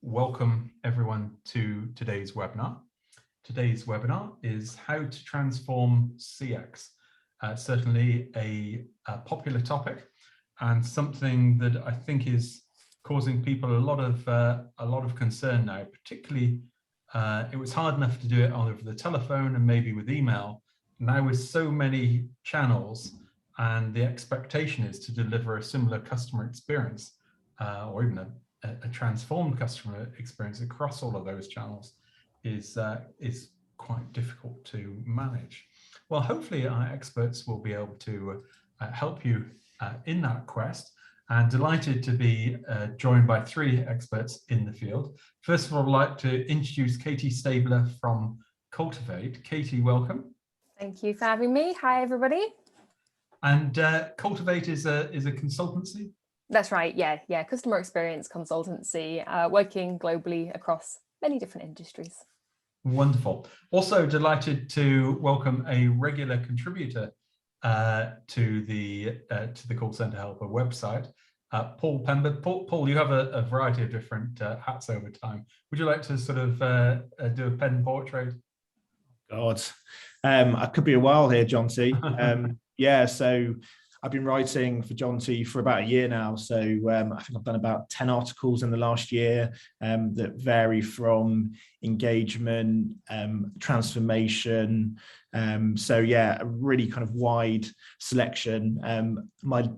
welcome everyone to today's webinar. Today's webinar is how to transform CX. Certainly a popular topic and something that I think is causing people a lot of concern now. Particularly, it was hard enough to do it over the telephone and maybe with email. Now with so many channels, and the expectation is to deliver a similar customer experience, or even a transformed customer experience across all of those channels is quite difficult to manage. Well, hopefully our experts will be able to help you in that quest, and delighted to be joined by three experts in the field. First of all, I'd like to introduce Katie Stabler from CULTIVATE. Katie, welcome. Thank you for having me. Hi, everybody. And CULTIVATE is a consultancy? That's right, yeah, customer experience consultancy, working globally across many different industries. Wonderful. Also delighted to welcome a regular contributor to the Call Center Helper website, Paul Pember. Paul, you have a variety of different hats over time. Would you like to sort of do a pen portrait? God, I could be a while here, Jonty. Yeah, so I've been writing for Jonty for about a year now. So I think I've done about 10 articles in the last year that vary from engagement, transformation. So yeah, a really kind of wide selection. My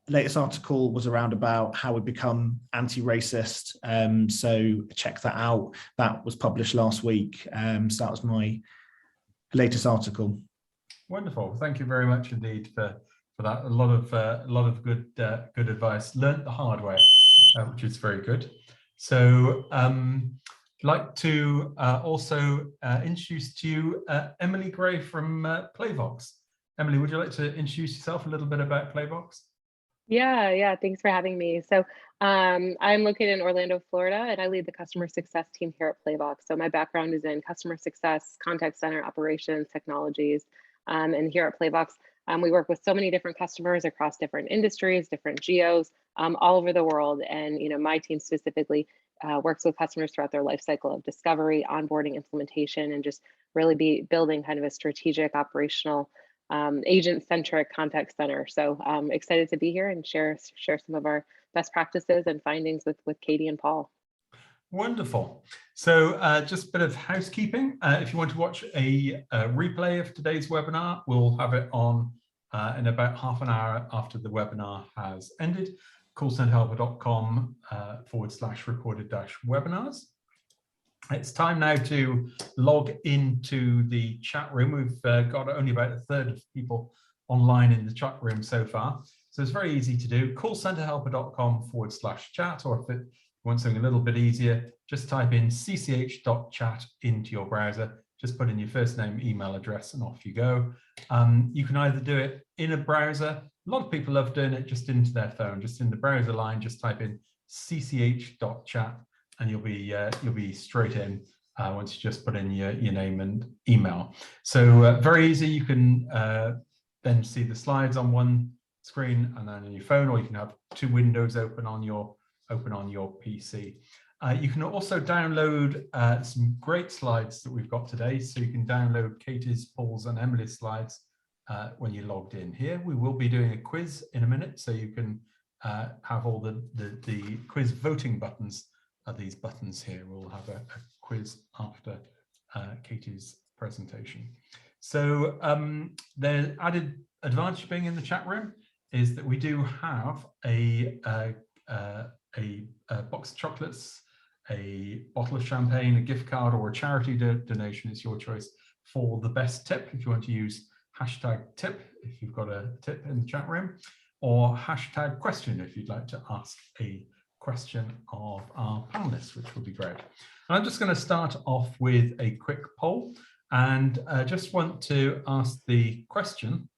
latest article was around about how we become anti-racist. So check that out. That was published last week. So that was my latest article. Wonderful. Thank you very much indeed for that. A lot of good advice. Learned the hard way, which is very good. So I'd like to also introduce to you Emily Gray from Playvox. Emily, would you like to introduce yourself a little bit about Playvox? Yeah, thanks for having me. So I'm located in Orlando, Florida, and I lead the customer success team here at Playvox. So my background is in customer success, contact center operations, technologies, and here at Playvox, we work with so many different customers across different industries, different geos, all over the world. And my team specifically works with customers throughout their life cycle of discovery, onboarding, implementation, and just really be building kind of a strategic, operational, agent-centric contact center. So I'm excited to be here and share some of our best practices and findings with Katie and Paul. Wonderful. So just a bit of housekeeping. If you want to watch a replay of today's webinar, we'll have it on in about half an hour after the webinar has ended. callcenterhelper.com/recorded-webinars. It's time now to log into the chat room. We've got only about a third of people online in the chat room so far. So it's very easy to do. callcenterhelper.com/chat, or if you want something a little bit easier, just type in cch.chat into your browser. Just put in your first name, email address, and off you go. You can either do it in a browser. A lot of people love doing it just into their phone, just in the browser line. Just type in cch.chat, and you'll be straight in once you just put in your name and email. So very easy. You can then see the slides on one screen and then on your phone, or you can have two windows open on your PC. You can also download some great slides that we've got today. So you can download Katie's, Paul's, and Emily's slides when you're logged in here. We will be doing a quiz in a minute, so you can have all the quiz voting buttons. These buttons here. We'll have a quiz after Katie's presentation. So the added advantage of being in the chat room is that we do have a box of chocolates, a bottle of champagne, a gift card, or a charity donation. It's your choice for the best tip. If you want to use #tip, if you've got a tip in the chat room, or #question if you'd like to ask a question of our panelists, which would be great. And I'm just going to start off with a quick poll, and just want to ask the question,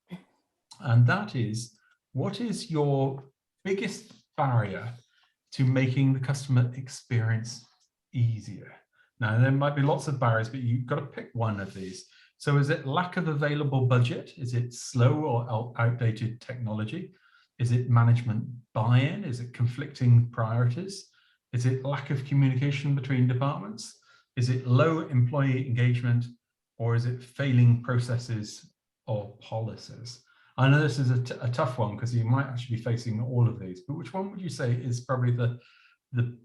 and that is, what is your biggest barrier to making the customer experience easier? Now, there might be lots of barriers, but you've got to pick one of these. So is it lack of available budget? Is it slow or outdated technology? Is it management buy-in? Is it conflicting priorities? Is it lack of communication between departments? Is it low employee engagement? Or is it failing processes or policies? I know this is a tough one because you might actually be facing all of these, but which one would you say is probably the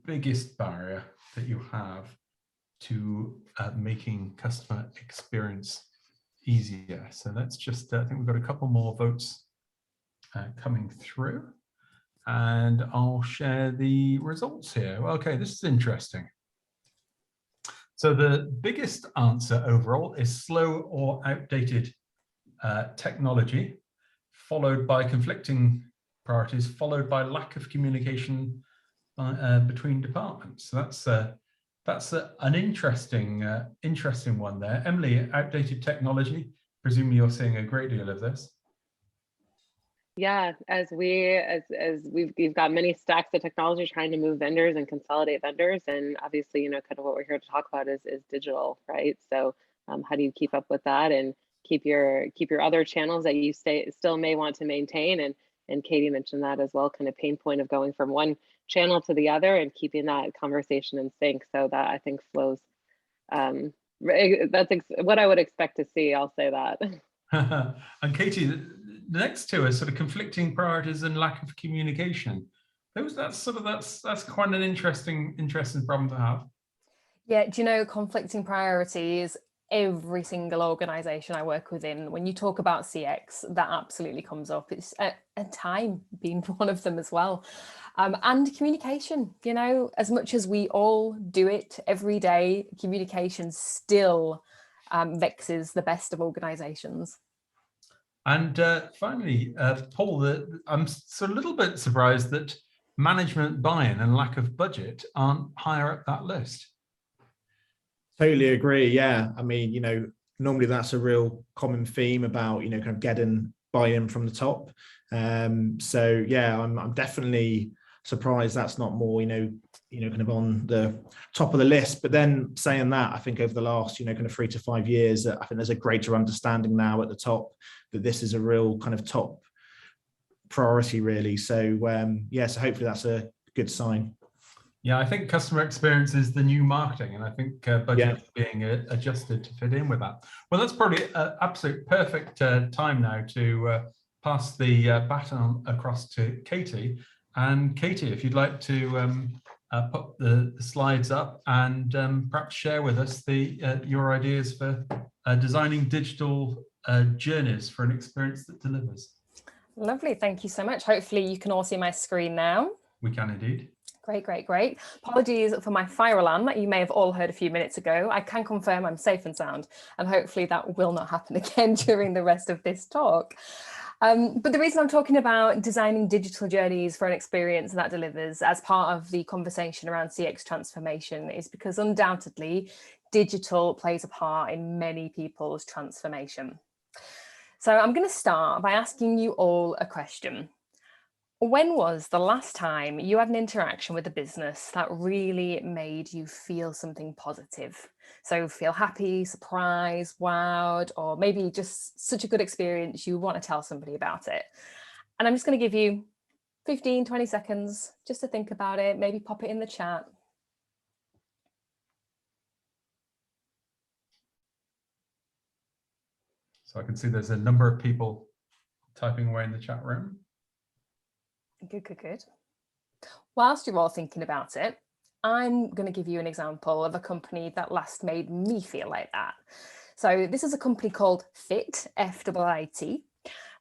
biggest barrier that you have to making customer experience easier? So let's just, I think we've got a couple more votes coming through, and I'll share the results here. Okay, this is interesting. So the biggest answer overall is slow or outdated technology, followed by conflicting priorities, followed by lack of communication between departments. So that's an interesting one there. Emily, outdated technology. Presumably you're seeing a great deal of this. Yeah, as we've got many stacks of technology trying to move vendors and consolidate vendors, and obviously, kind of what we're here to talk about is digital, right? So, how do you keep up with that and keep your other channels that you still may want to maintain? And Katie mentioned that as well, kind of pain point of going from one channel to the other and keeping that conversation in sync. So that I think flows. That's what I would expect to see. I'll say that. And Katie, the next two are sort of conflicting priorities and lack of communication. That's quite an interesting problem to have. Yeah, do you know, conflicting priorities, every single organization I work within, when you talk about CX, that absolutely comes up. It's and time being one of them as well. And communication, as much as we all do it every day, communication still vexes the best of organizations. And finally, Paul, I'm a little bit surprised that management buy-in and lack of budget aren't higher up that list. Totally agree. Yeah. I mean, normally that's a real common theme about, kind of getting buy-in from the top. So yeah, I'm definitely surprised that's not more, kind of on the top of the list. But then saying that, I think over the last, kind of 3 to 5 years, I think there's a greater understanding now at the top that this is a real kind of top priority, really. So yeah, so hopefully that's a good sign. Yeah, I think customer experience is the new marketing, and I think budget is being adjusted to fit in with that. Well, that's probably an absolute perfect time now to pass the baton across to Katie. And Katie, if you'd like to put the slides up and perhaps share with us your ideas for designing digital journeys for an experience that delivers. Lovely, thank you so much. Hopefully you can all see my screen now. We can indeed. Great. Apologies for my fire alarm that you may have all heard a few minutes ago. I can confirm I'm safe and sound, and hopefully that will not happen again during the rest of this talk. But the reason I'm talking about designing digital journeys for an experience that delivers as part of the conversation around CX transformation is because undoubtedly digital plays a part in many people's transformation. So I'm going to start by asking you all a question. When was the last time you had an interaction with a business that really made you feel something positive? So feel happy, surprised, wowed, or maybe just such a good experience you want to tell somebody about it. And I'm just going to give you 15, 20 seconds just to think about it, maybe pop it in the chat. So I can see there's a number of people typing away in the chat room. Good. Whilst you're all thinking about it, I'm going to give you an example of a company that last made me feel like that. So this is a company called Fit, F-I-T.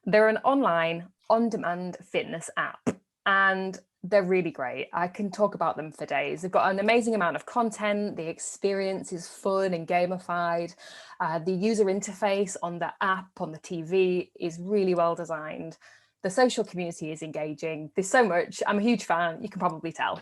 They're an online on-demand fitness app, and they're really great. I can talk about them for days. They've got an amazing amount of content. The experience is fun and gamified. The user interface on the app, on the TV is really well designed. The social community is engaging. There's so much. I'm a huge fan, you can probably tell.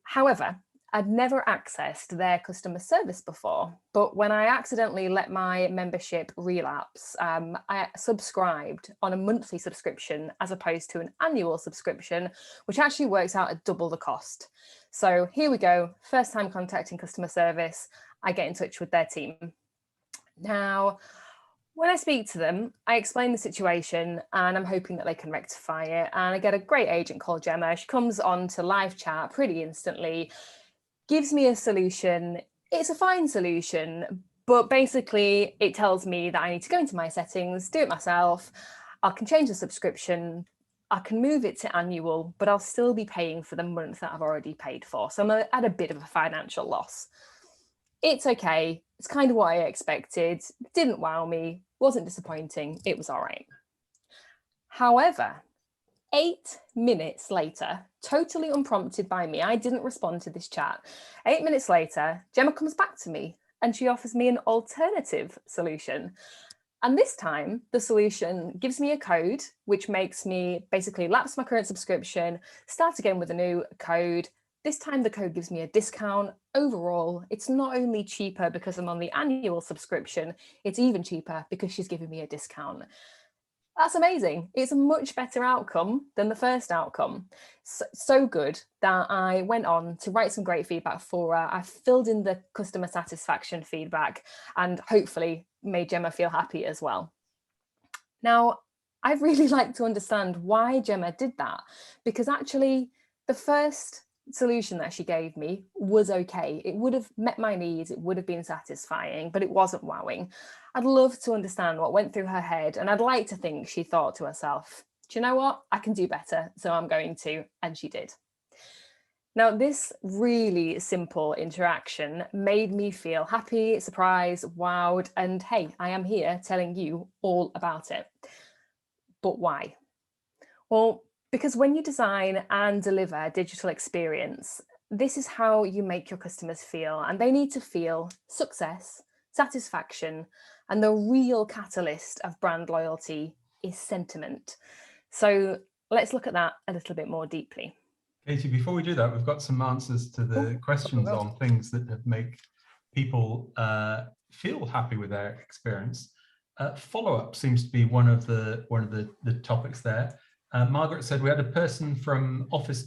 However, I'd never accessed their customer service before, but when I accidentally let my membership relapse, I subscribed on a monthly subscription as opposed to an annual subscription, which actually works out at double the cost. So here we go, first time contacting customer service, I get in touch with their team. Now, When I speak to them, I explain the situation and I'm hoping that they can rectify it. And I get a great agent called Gemma. She comes on to live chat pretty instantly, gives me a solution. It's a fine solution, but basically it tells me that I need to go into my settings, do it myself. I can change the subscription. I can move it to annual, but I'll still be paying for the month that I've already paid for. So I'm at a bit of a financial loss. It's okay. It's kind of what I expected. Didn't wow me, wasn't disappointing. It was all right. However, 8 minutes later, totally unprompted by me, I didn't respond to this chat. 8 minutes later, Gemma comes back to me and she offers me an alternative solution. And this time, the solution gives me a code, which makes me basically lapse my current subscription, start again with a new code. This time the code gives me a discount. Overall, it's not only cheaper because I'm on the annual subscription, it's even cheaper because she's giving me a discount. That's amazing. It's a much better outcome than the first outcome. So good that I went on to write some great feedback for her. I filled in the customer satisfaction feedback and hopefully made Gemma feel happy as well. Now, I'd really like to understand why Gemma did that, because actually the first solution that she gave me was okay. It would have met my needs, it would have been satisfying, but it wasn't wowing. I'd love to understand what went through her head, and I'd like to think she thought to herself, do you know what? I can do better, so I'm going to, and she did. Now, this really simple interaction made me feel happy, surprised, wowed, and hey, I am here telling you all about it. But why? Well, because when you design and deliver a digital experience, this is how you make your customers feel, and they need to feel success, satisfaction, and the real catalyst of brand loyalty is sentiment. So let's look at that a little bit more deeply. Katie, before we do that, we've got some answers to the questions on things that make people feel happy with their experience. Follow-up seems to be one of the topics there. Margaret said, we had a person from Office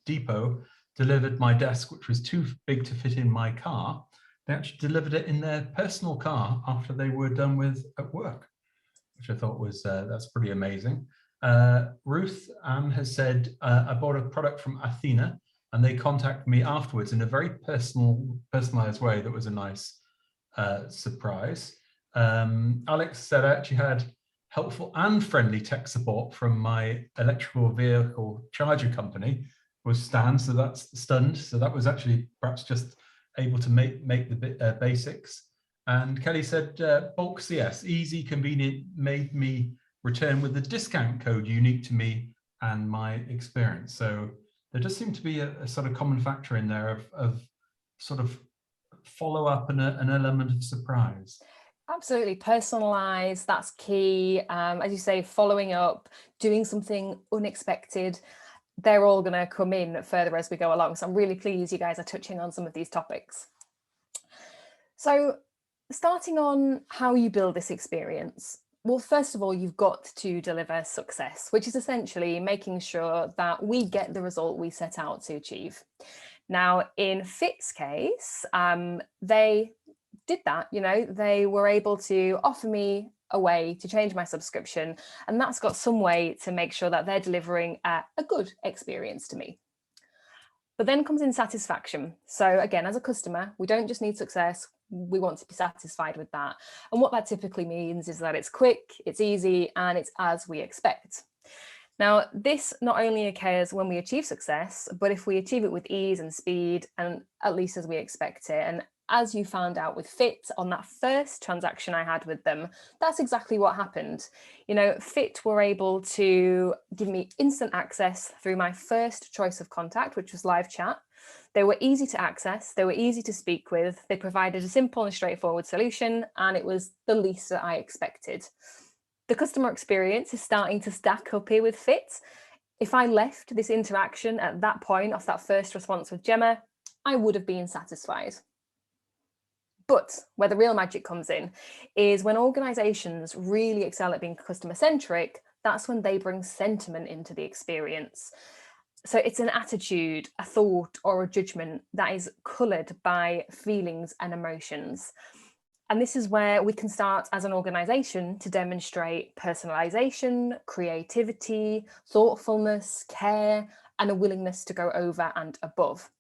Depot delivered my desk, which was too big to fit in my car. They actually delivered it in their personal car after they were done with at work, which I thought was, that's pretty amazing. Ruth has said, I bought a product from Athena and they contacted me afterwards in a very personalized way. That was a nice surprise. Alex said, I actually had helpful and friendly tech support from my electrical vehicle charger company, was Stan, so that's stunned. So that was actually perhaps just able to make the basics. And Kelly said, bulk CS, easy, convenient, made me return with the discount code unique to me and my experience. So there does seem to be a sort of common factor in there of sort of follow up and an element of surprise. Absolutely, personalized, that's key. As you say, following up, doing something unexpected, they're all going to come in further as we go along. So I'm really pleased you guys are touching on some of these topics. So starting on how you build this experience. Well, first of all, you've got to deliver success, which is essentially making sure that we get the result we set out to achieve. Now, in Fit's case, they did that, they were able to offer me a way to change my subscription, and that's got some way to make sure that they're delivering a good experience to me. But then comes in satisfaction. So again, as a customer, we don't just need success, we want to be satisfied with that. And what that typically means is that it's quick, it's easy, and it's as we expect. Now, this not only occurs when we achieve success, but if we achieve it with ease and speed, and at least as we expect it. And as you found out with Fit on that first transaction I had with them, that's exactly what happened. Fit were able to give me instant access through my first choice of contact, which was live chat. They were easy to access, they were easy to speak with, they provided a simple and straightforward solution, and it was the least that I expected. The customer experience is starting to stack up here with Fit. If I left this interaction at that point off that first response with Gemma, I would have been satisfied. But where the real magic comes in is when organizations really excel at being customer-centric, that's when they bring sentiment into the experience. So it's an attitude, a thought, or a judgment that is coloured by feelings and emotions. And this is where we can start as an organization to demonstrate personalization, creativity, thoughtfulness, care, and a willingness to go over and above.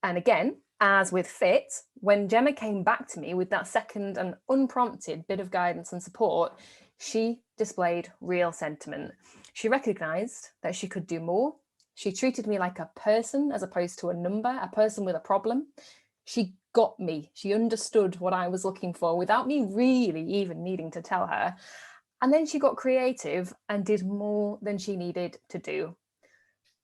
And again, as with Fit, when Gemma came back to me with that second and unprompted bit of guidance and support, she displayed real sentiment. She recognized that she could do more. She treated me like a person as opposed to a number, a person with a problem. She got me. She understood what I was looking for without me really even needing to tell her. And then she got creative and did more than she needed to do.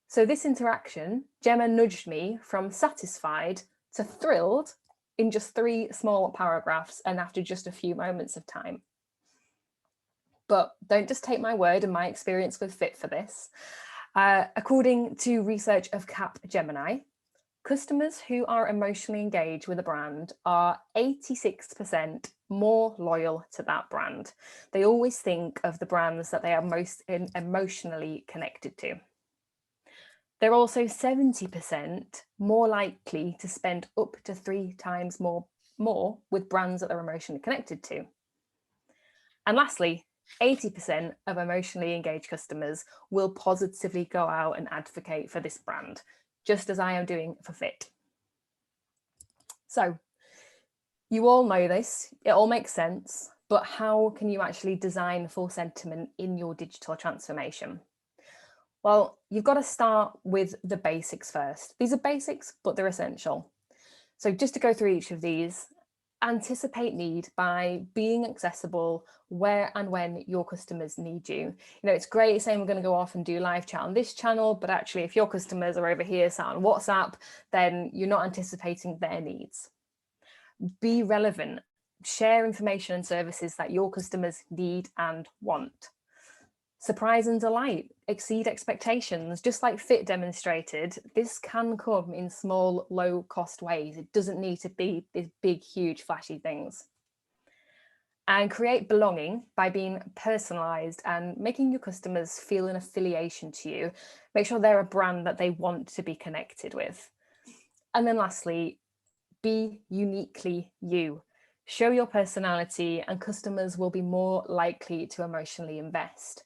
So this interaction, Gemma nudged me from satisfied to thrilled in just 3 small paragraphs and after just a few moments of time. But don't just take my word and my experience with Fit for this. According to research of Capgemini, customers who are emotionally engaged with a brand are 86% more loyal to that brand. They always think of the brands that they are most emotionally connected to. They're also 70% more likely to spend up to 3 times more with brands that they're emotionally connected to. And lastly, 80% of emotionally engaged customers will positively go out and advocate for this brand, just as I am doing for Fit. So you all know this, it all makes sense, but how can you actually design full sentiment in your digital transformation? Well, you've got to start with the basics first. These are basics, but they're essential. So just to go through each of these, anticipate need by being accessible where and when your customers need you. You know, it's great saying we're going to go off and do live chat on this channel, but actually if your customers are over here sat on WhatsApp, then you're not anticipating their needs. Be relevant, share information and services that your customers need and want. Surprise and delight, exceed expectations. Just like Fit demonstrated, this can come in small, low-cost ways. It doesn't need to be these big, huge, flashy things. And create belonging by being personalized and making your customers feel an affiliation to you. Make sure they're a brand that they want to be connected with. And then lastly, be uniquely you. Show your personality and customers will be more likely to emotionally invest.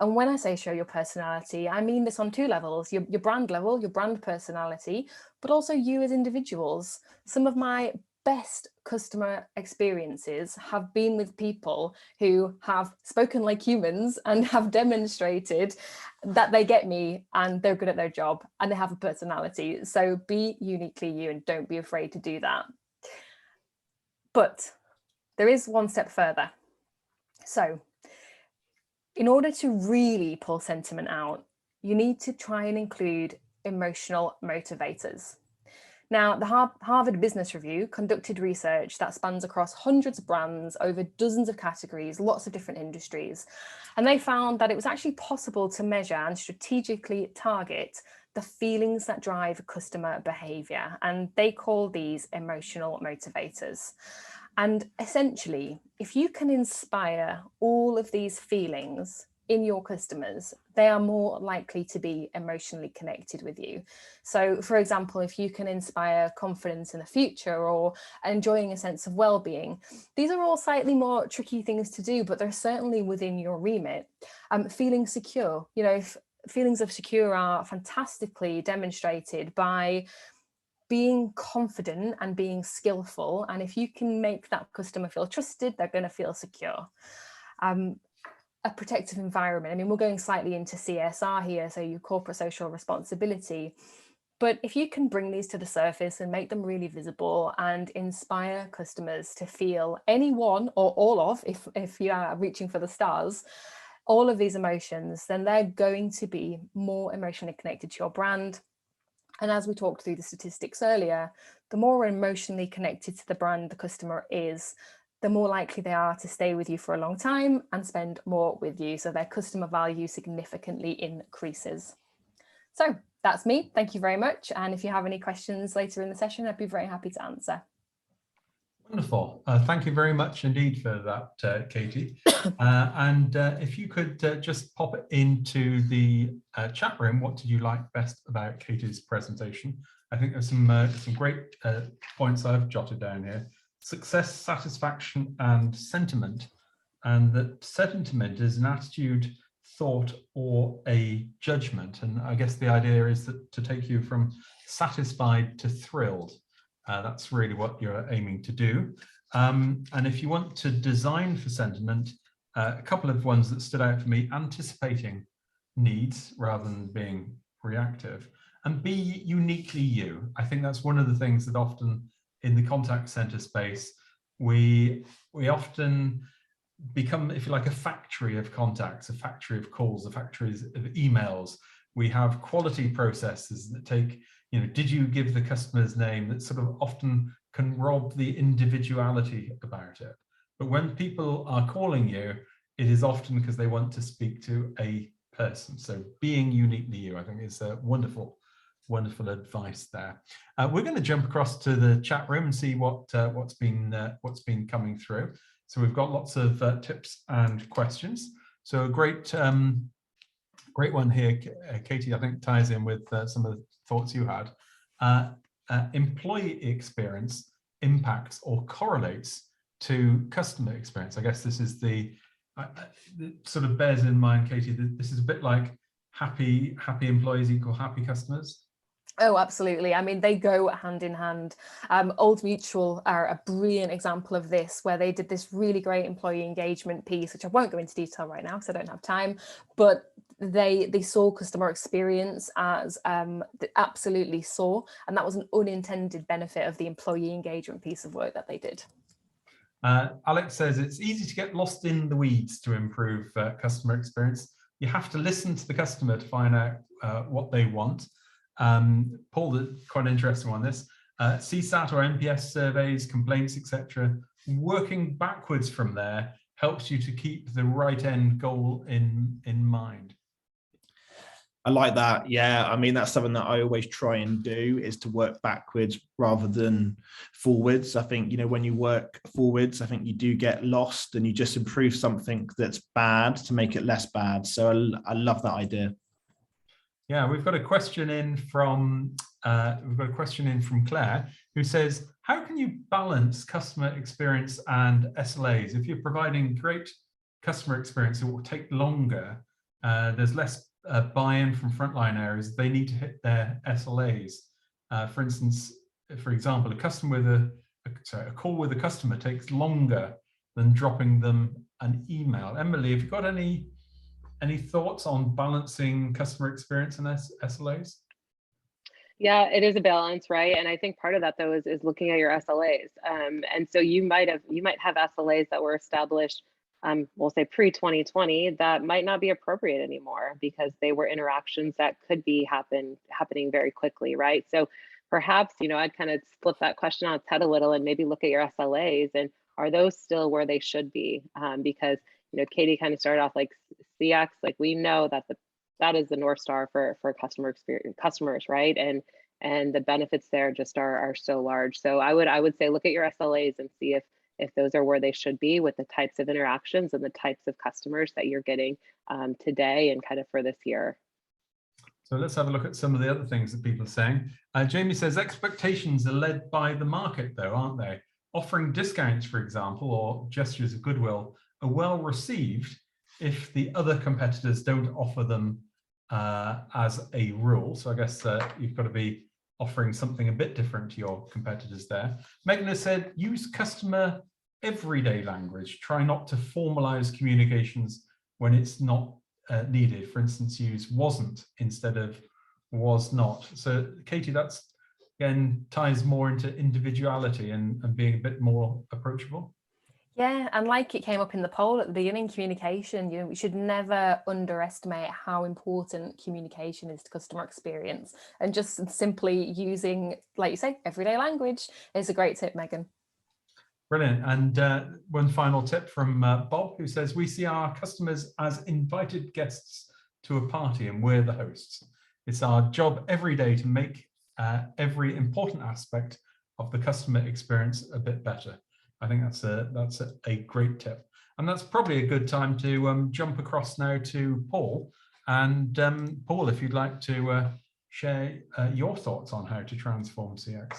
And when I say show your personality, I mean this on 2 levels, your brand level, your brand personality, but also you as individuals. Some of my best customer experiences have been with people who have spoken like humans and have demonstrated that they get me and they're good at their job and they have a personality. So be uniquely you and don't be afraid to do that. But there is one step further. So in order to really pull sentiment out, you need to try and include emotional motivators. Now, the Harvard Business Review conducted research that spans across hundreds of brands over dozens of categories, lots of different industries. And they found that it was actually possible to measure and strategically target the feelings that drive customer behavior. And they call these emotional motivators. And essentially, if you can inspire all of these feelings in your customers, they are more likely to be emotionally connected with you. So, for example, if you can inspire confidence in the future or enjoying a sense of well-being, these are all slightly more tricky things to do, but they're certainly within your remit. Feeling secure, you know, feelings of secure are fantastically demonstrated by being confident and being skillful. And if you can make that customer feel trusted, they're going to feel secure. A protective environment. I mean, we're going slightly into CSR here, so your corporate social responsibility. But if you can bring these to the surface and make them really visible and inspire customers to feel any one or all of, if you are reaching for the stars, all of these emotions, then they're going to be more emotionally connected to your brand. And as we talked through the statistics earlier, the more emotionally connected to the brand the customer is, the more likely they are to stay with you for a long time and spend more with you. So their customer value significantly increases. So that's me. Thank you very much. And if you have any questions later in the session, I'd be very happy to answer. Wonderful. Thank you very much indeed for that, Katie. And if you could just pop it into the chat room, what did you like best about Katie's presentation? I think there's some great points I've jotted down here. success, satisfaction, and sentiment. And that sentiment is an attitude, thought, or a judgment. And I guess the idea is that to take you from satisfied to thrilled. That's really what you're aiming to do. And if you want to design for sentiment, a couple of ones that stood out for me: anticipating needs rather than being reactive, and be uniquely you. I think that's one of the things that often in the contact center space, we often become, if you like, a factory of contacts, a factory of calls, a factory of emails. We have quality processes that take, did you give the customer's name, that sort of often can rob the individuality about it. But when people are calling you, it is often because they want to speak to a person. So being uniquely you, I think, is a wonderful advice there. We're going to jump across to the chat room and see what's been coming through. So we've got lots of tips and questions. So a great one here, Katie, I think ties in with some of the thoughts you had. Employee experience impacts or correlates to customer experience. I guess this is the sort of bears in mind, Katie, that this is a bit like happy employees equal happy customers. Oh, absolutely. I mean, they go hand in hand. Old Mutual are a brilliant example of this, where they did this really great employee engagement piece, which I won't go into detail right now because I don't have time, but they saw customer experience as absolutely saw, and that was an unintended benefit of the employee engagement piece of work that they did. Alex says it's easy to get lost in the weeds to improve customer experience. You have to listen to the customer to find out what they want. Paul, quite an interesting one, this. CSAT or NPS surveys, complaints, etc. Working backwards from there helps you to keep the right end goal in mind. I like that. Yeah, I mean, that's something that I always try and do, is to work backwards rather than forwards. I think, when you work forwards, I think you do get lost and you just improve something that's bad to make it less bad. So I love that idea. Yeah, we've got a question in from Claire, who says, how can you balance customer experience and SLAs? If you're providing great customer experience, it will take longer. There's less buy-in from frontline areas. They need to hit their SLAs. For instance, for example, a call with a customer takes longer than dropping them an email. Emily, have you got any thoughts on balancing customer experience and SLAs? Yeah, it is a balance, right? And I think part of that, though, is looking at your SLAs. And so you might have SLAs that were established, we'll say pre-2020, that might not be appropriate anymore because they were interactions that could be happening very quickly, right? So perhaps, I'd kind of flip that question on its head a little and maybe look at your SLAs, and are those still where they should be? Because Katie kind of started off like CX, like we know that that is the North Star for customers, right? And the benefits there just are so large. So I would say look at your SLAs and see if those are where they should be with the types of interactions and the types of customers that you're getting today and kind of for this year. So let's have a look at some of the other things that people are saying. Jamie says expectations are led by the market, though, aren't they? Offering discounts, for example, or gestures of goodwill are well received if the other competitors don't offer them as a rule. So I guess you've got to be offering something a bit different to your competitors there. Megan has said, use customer everyday language. Try not to formalize communications when it's not needed. For instance, use wasn't instead of was not. So Katie, that's again ties more into individuality and being a bit more approachable. Yeah, and like it came up in the poll at the beginning, communication, we should never underestimate how important communication is to customer experience, and just simply using, like you say, everyday language is a great tip, Megan. Brilliant. And one final tip from Bob, who says, we see our customers as invited guests to a party and we're the hosts. It's our job every day to make every important aspect of the customer experience a bit better. I think that's a great tip. And that's probably a good time to jump across now to Paul. And Paul, if you'd like to share your thoughts on how to transform CX.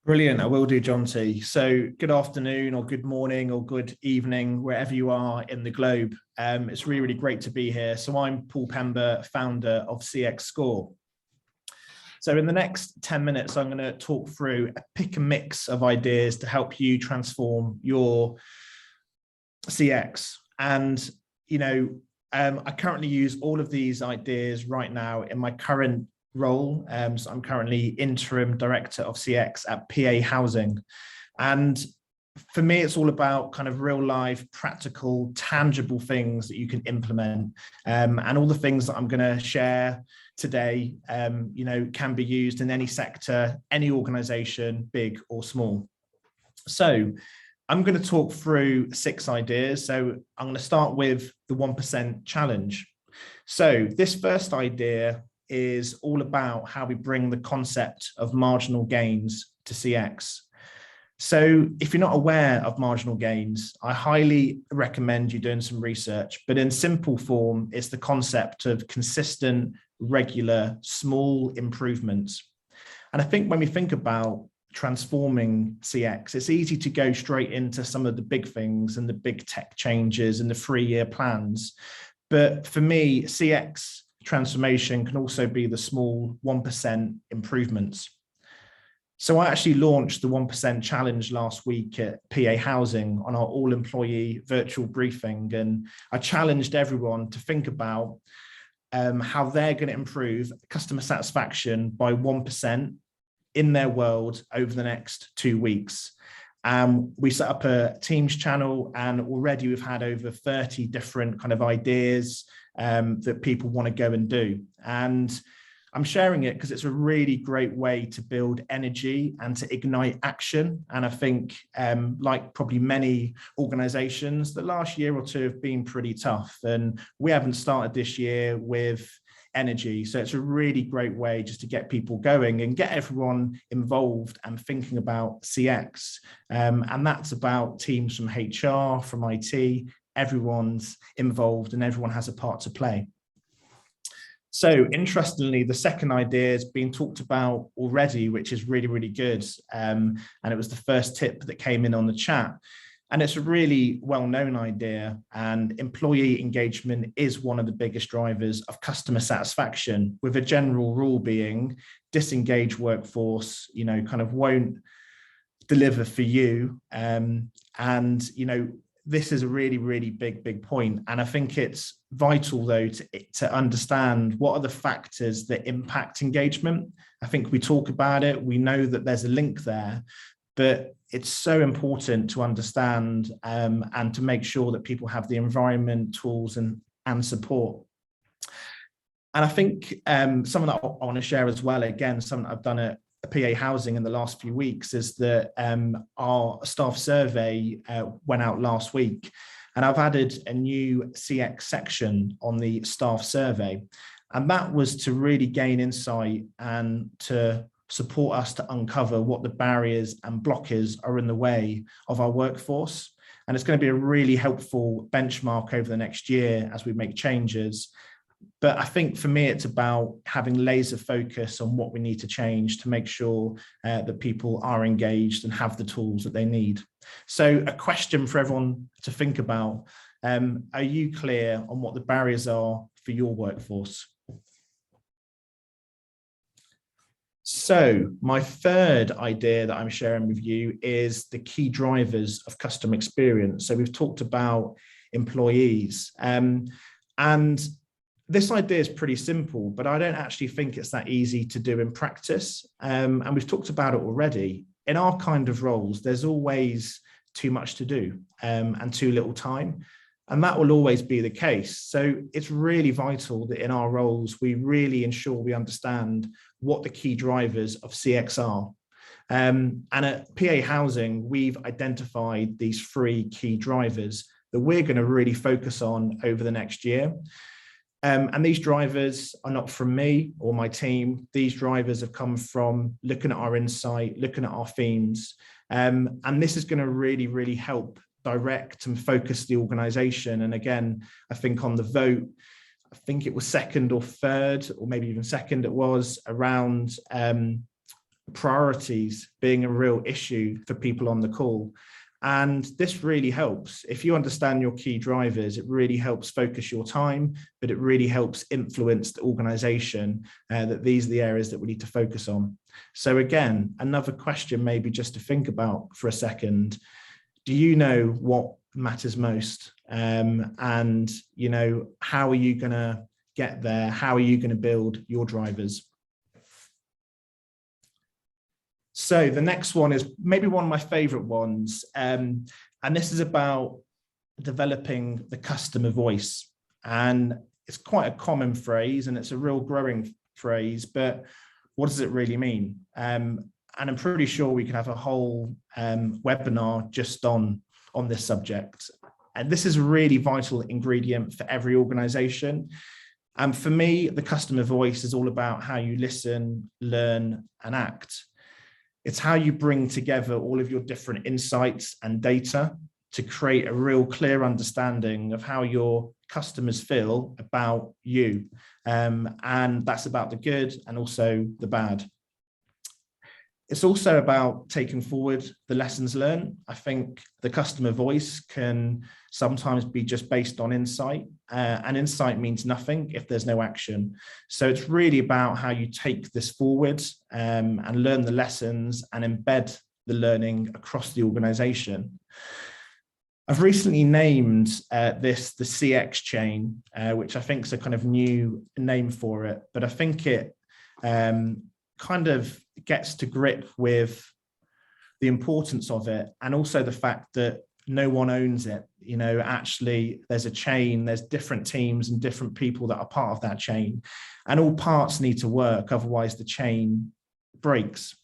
Brilliant. I will do, Jonty. So good afternoon or good morning or good evening, wherever you are in the globe. It's really, really great to be here. So I'm Paul Pember, founder of CX Score. So in the next 10 minutes, I'm going to talk through a pick and mix of ideas to help you transform your CX. And, I currently use all of these ideas right now in my current role. So I'm currently interim director of CX at PA Housing. And for me, it's all about kind of real life, practical, tangible things that you can implement. And all the things that I'm going to share today, can be used in any sector, any organization, big or small. So I'm going to talk through 6 ideas. So I'm going to start with the 1% challenge. So this first idea is all about how we bring the concept of marginal gains to CX. So if you're not aware of marginal gains, I highly recommend you doing some research, but in simple form, it's the concept of consistent, regular, small improvements. And I think when we think about transforming CX, it's easy to go straight into some of the big things and the big tech changes and the 3-year plans. But for me, CX transformation can also be the small 1% improvements. So I actually launched the 1% challenge last week at PA Housing on our all employee virtual briefing. And I challenged everyone to think about how they're going to improve customer satisfaction by 1% in their world over the next 2 weeks. We set up a Teams channel, and already we've had over 30 different kind of ideas that people want to go and do. And I'm sharing it because it's a really great way to build energy and to ignite action. And I think, like probably many organizations, the last year or 2 have been pretty tough, and we haven't started this year with energy. So it's a really great way just to get people going and get everyone involved and thinking about CX. And that's about teams from HR, from IT, everyone's involved and everyone has a part to play. So interestingly, the second idea has been talked about already, which is really, really good. And it was the first tip that came in on the chat. And it's a really well-known idea, and employee engagement is one of the biggest drivers of customer satisfaction, with a general rule being disengaged workforce, kind of won't deliver for you. This is a really, really big point. And I think it's vital, though, to understand what are the factors that impact engagement. I think we talk about it. We know that there's a link there, but it's so important to understand and to make sure that people have the environment, tools, and support. And I think something that I want to share as well, again, something I've done at PA Housing in the last few weeks, is that our staff survey went out last week, and I've added a new CX section on the staff survey, and that was to really gain insight and to support us to uncover what the barriers and blockers are in the way of our workforce. And it's going to be a really helpful benchmark over the next year as we make changes. But I think for me, it's about having laser focus on what we need to change to make sure that people are engaged and have the tools that they need. So a question for everyone to think about, are you clear on what the barriers are for your workforce? So my third idea that I'm sharing with you is the key drivers of customer experience. So we've talked about employees, and this idea is pretty simple, but I don't actually think it's that easy to do in practice. And we've talked about it already. In our kind of roles, there's always too much to do and too little time. And that will always be the case. So it's really vital that in our roles, we really ensure we understand what the key drivers of CX are. And at PA Housing, we've identified these 3 key drivers that we're going to really focus on over the next year. And these drivers are not from me or my team. These drivers have come from looking at our insight, looking at our themes. And this is going to really, really help direct and focus the organization. And again, I think on the vote, I think it was second or third, or maybe even second, it was around priorities being a real issue for people on the call. And this really helps. If you understand your key drivers, it really helps focus your time, but it really helps influence the organization that these are the areas that we need to focus on. So again, another question maybe just to think about for a second. Do you know what matters most? And, you know, how are you going to get there? How are you going to build your drivers? So the next one is maybe one of my favorite ones. And this is about developing the customer voice. And it's quite a common phrase and it's a real growing phrase, but what does it really mean? And I'm pretty sure we could have a whole webinar just on this subject. And this is a really vital ingredient for every organization. And for me, the customer voice is all about how you listen, learn, and act. It's how you bring together all of your different insights and data to create a real clear understanding of how your customers feel about you. And that's about the good and also the bad. It's also about taking forward the lessons learned. I think the customer voice can sometimes be just based on insight, and insight means nothing if there's no action. So it's really about how you take this forward and learn the lessons and embed the learning across the organization. I've recently named this the CX chain, which I think is a kind of new name for it, but I think it kind of gets to grip with the importance of it and also the fact that no one owns it. You know, actually there's a chain, there's different teams and different people that are part of that chain, and all parts need to work, otherwise the chain breaks.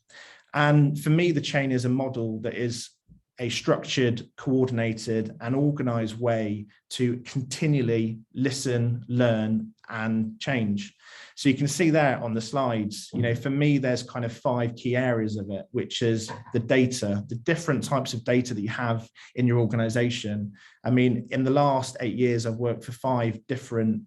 And for me, the chain is a model that is a structured, coordinated and organized way to continually listen, learn and change. So you can see there on the slides, you know, for me, there's kind of 5 key areas of it, which is the data, the different types of data that you have in your organization. I mean, in the last 8 years, I've worked for 5 different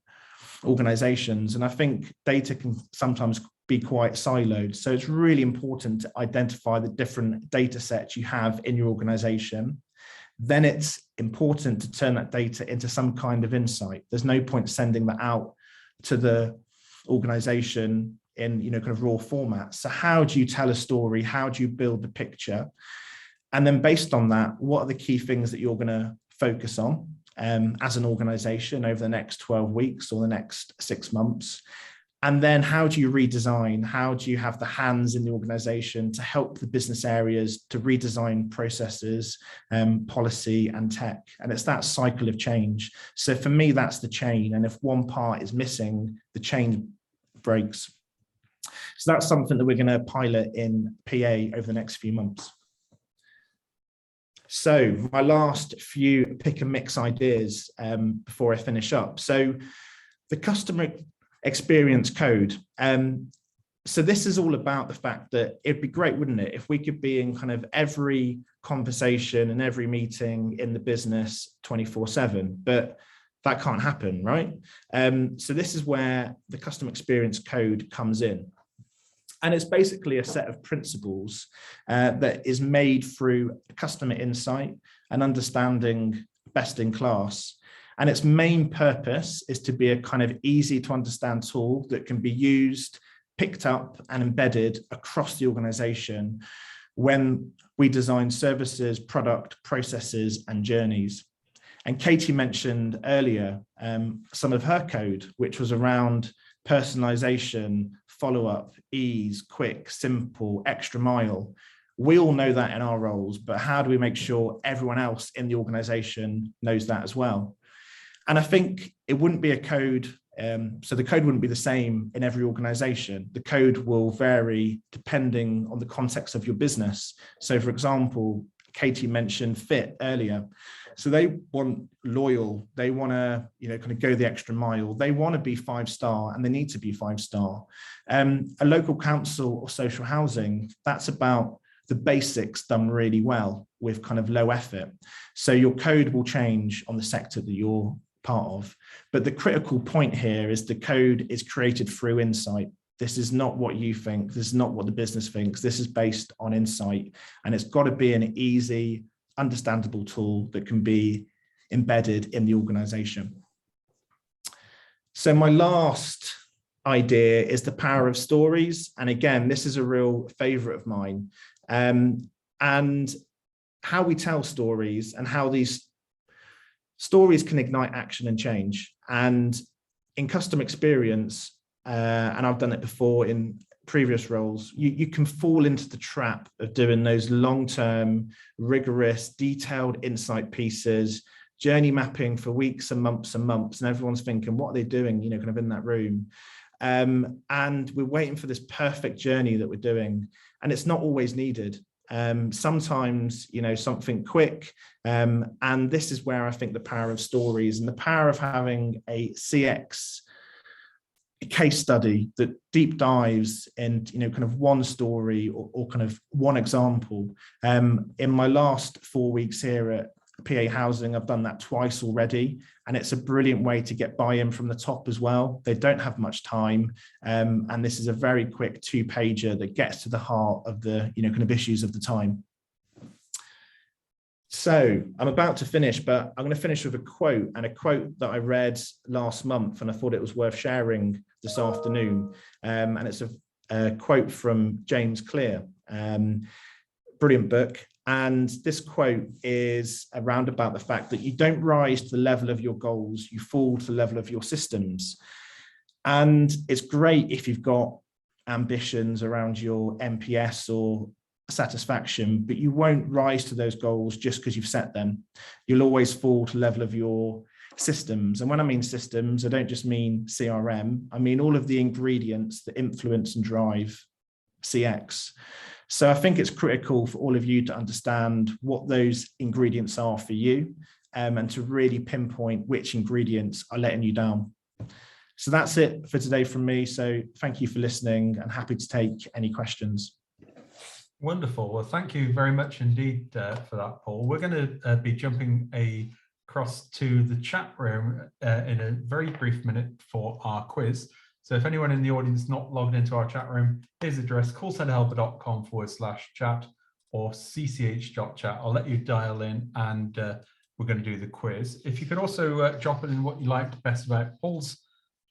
organizations, and I think data can sometimes be quite siloed. So it's really important to identify the different data sets you have in your organization. Then it's important to turn that data into some kind of insight. There's no point sending that out to the organization in, you know, kind of raw format. So how do you tell a story? How do you build the picture? And then based on that, what are the key things that you're going to focus on as an organization over the next 12 weeks or the next 6 months? And then how do you redesign? How do you have the hands in the organization to help the business areas to redesign processes, policy and tech? And it's that cycle of change. So for me, that's the chain. And if one part is missing, the chain breaks. So that's something that we're going to pilot in PA over the next few months. So my last few pick and mix ideas before I finish up. So the customer experience code. So this is all about the fact that it'd be great, wouldn't it, if we could be in kind of every conversation and every meeting in the business 24/7, but that can't happen, right? So this is where the customer experience code comes in. And it's basically a set of principles that is made through customer insight and understanding best in class. And its main purpose is to be a kind of easy to understand tool that can be used, picked up and embedded across the organization when we design services, product, processes and journeys. And Katie mentioned earlier some of her code, which was around personalization, follow-up, ease, quick, simple, extra mile. We all know that in our roles, but how do we make sure everyone else in the organization knows that as well? And I think it wouldn't be a code, so the code wouldn't be the same in every organization. The code will vary depending on the context of your business. So for example, Katie mentioned fit earlier. So they want loyal, they want to, you know, kind of go the extra mile. They want to be 5-star and they need to be 5-star. A local council or social housing, that's about the basics done really well with kind of low effort. So your code will change on the sector that you're part of. But the critical point here is the code is created through insight. This is not what you think. This is not what the business thinks. This is based on insight, and it's got to be an easy, understandable tool that can be embedded in the organization. So my last idea is the power of stories. And again, this is a real favorite of mine. And how we tell stories and how these stories can ignite action and change. And in customer experience, and I've done it before in previous roles, you can fall into the trap of doing those long-term, rigorous, detailed insight pieces, journey mapping for weeks and months, and everyone's thinking, what are they doing, you know, kind of in that room. And we're waiting for this perfect journey that we're doing, and it's not always needed. Sometimes, you know, something quick, and this is where I think the power of stories and the power of having a CX case study that deep dives in, you know, kind of one story or kind of one example. In my last 4 weeks here at PA Housing, I've done that twice already, and it's a brilliant way to get buy-in from the top as well. They don't have much time, and this is a very quick 2-pager that gets to the heart of the, you know, kind of issues of the time. So I'm about to finish, but I'm going to finish with a quote that I read last month, and I thought it was worth sharing this afternoon. And it's a quote from James Clear. Brilliant book. And this quote is around about the fact that you don't rise to the level of your goals, you fall to the level of your systems. And it's great if you've got ambitions around your NPS or satisfaction, but you won't rise to those goals just because you've set them. You'll always fall to the level of your systems. And when I mean systems, I don't just mean CRM, I mean all of the ingredients that influence and drive CX. So I think it's critical for all of you to understand what those ingredients are for you, and to really pinpoint which ingredients are letting you down. So that's it for today from me. So thank you for listening, and happy to take any questions. Wonderful. Well, thank you very much indeed for that, Paul. We're going to be jumping across to the chat room in a very brief minute for our quiz. So if anyone in the audience not logged into our chat room, here's the address, callcenterhelper.com/chat or cch.chat. I'll let you dial in, and we're going to do the quiz. If you could also drop in what you liked best about Paul's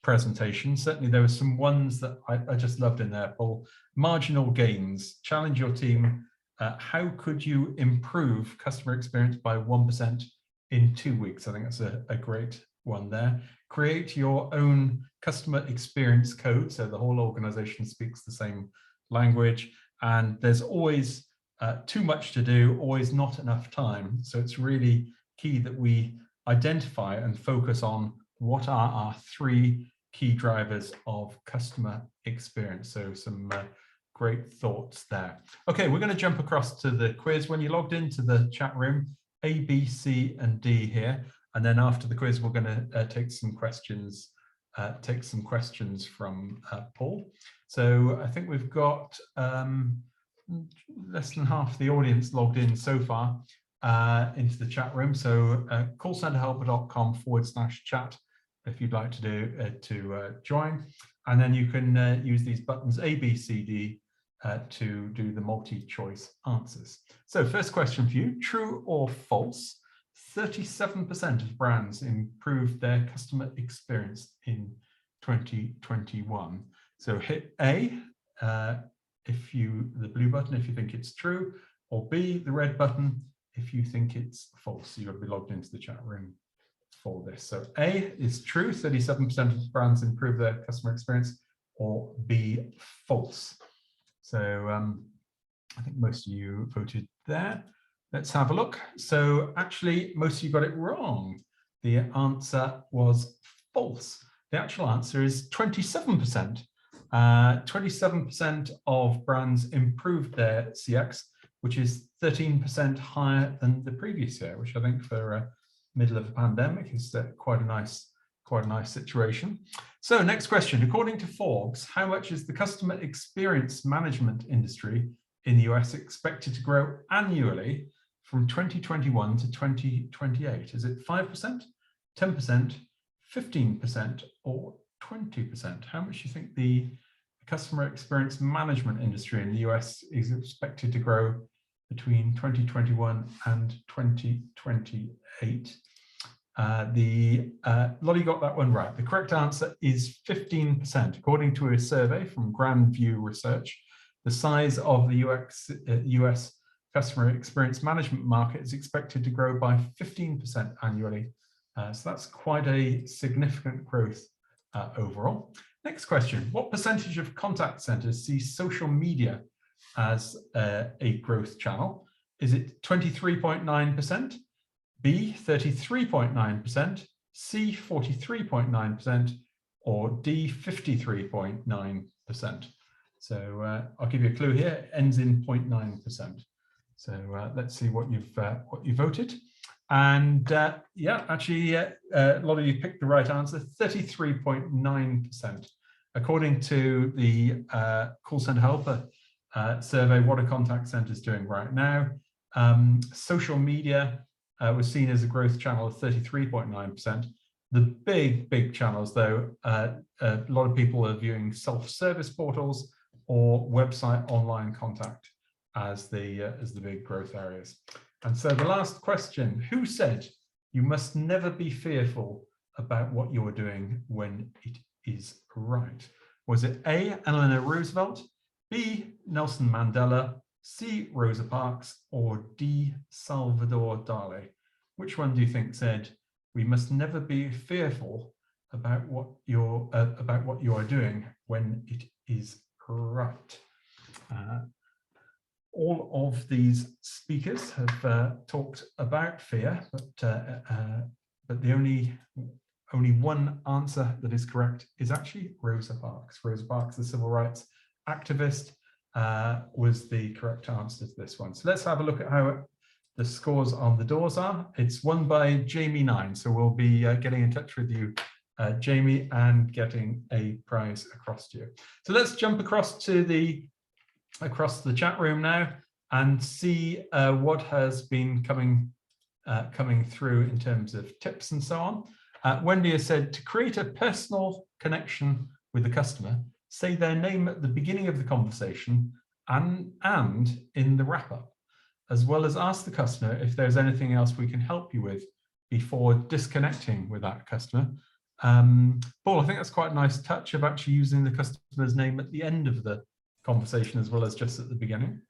presentation. Certainly there were some ones that I just loved in there, Paul. Marginal gains, challenge your team. How could you improve customer experience by 1% in 2 weeks? I think that's a great one there. Create your own customer experience code, so the whole organization speaks the same language, and there's always too much to do, always not enough time. So it's really key that we identify and focus on what are our 3 key drivers of customer experience. So some great thoughts there. Okay, we're going to jump across to the quiz. When you logged into the chat room, A, B, C, and D here, and then after the quiz, we're going to take some questions from Paul. So I think we've got less than half the audience logged in so far into the chat room. So callcenterhelper.com/chat if you'd like to join, and then you can use these buttons A, B, C, D to do the multi-choice answers. So first question for you: true or false? 37% of brands improved their customer experience in 2021. So hit A the blue button if you think it's true, or B, the red button if you think it's false. You've got to be logged into the chat room for this. So A is true, 37% of brands improve their customer experience, or B, false. So I think most of you voted there. Let's have a look. So actually, most of you got it wrong. The answer was false. The actual answer is 27%. 27% of brands improved their CX, which is 13% higher than the previous year, which I think for middle of a pandemic is quite a nice situation. So next question: according to Forbes, how much is the customer experience management industry in the US expected to grow annually from 2021 to 2028? Is it 5%, 10%, 15%, or 20%? How much do you think the customer experience management industry in the US is expected to grow between 2021 and 2028. Lottie got that one right. The correct answer is 15%. According to a survey from Grand View Research, the size of the US customer experience management market is expected to grow by 15% annually. So that's quite a significant growth overall. Next question, what percentage of contact centers see social media as a growth channel? Is it 23.9%, B 33.9%, C 43.9%, or D 53.9%? So I'll give you a clue here, it ends in 0.9%. So let's see what you voted. And yeah, actually, a lot of you picked the right answer, 33.9%. According to the call center helper survey, what are contact centers doing right now? Social media was seen as a growth channel of 33.9%. The big channels, though, a lot of people are viewing self-service portals or website online contact as the big growth areas. And so the last question, who said you must never be fearful about what you're doing when it is right? Was it A, Eleanor Roosevelt, B, Nelson Mandela, C, Rosa Parks, or D, Salvador Dali? Which one do you think said we must never be fearful about what you are doing when it is right? All of these speakers have talked about fear, but the only one answer that is correct is actually Rosa Parks. Rosa Parks, the civil rights activist, was the correct answer to this one. So let's have a look at how the scores on the doors are. It's won by Jamie 9, so we'll be getting in touch with you, Jamie, and getting a prize across to you. So let's jump across the chat room now and see what has been coming through in terms of tips and so on. Wendy has said, to create a personal connection with the customer, say their name at the beginning of the conversation and in the wrap-up, as well as ask the customer if there's anything else we can help you with before disconnecting with that customer. Paul, I think that's quite a nice touch of actually using the customer's name at the end of the conversation as well as just at the beginning.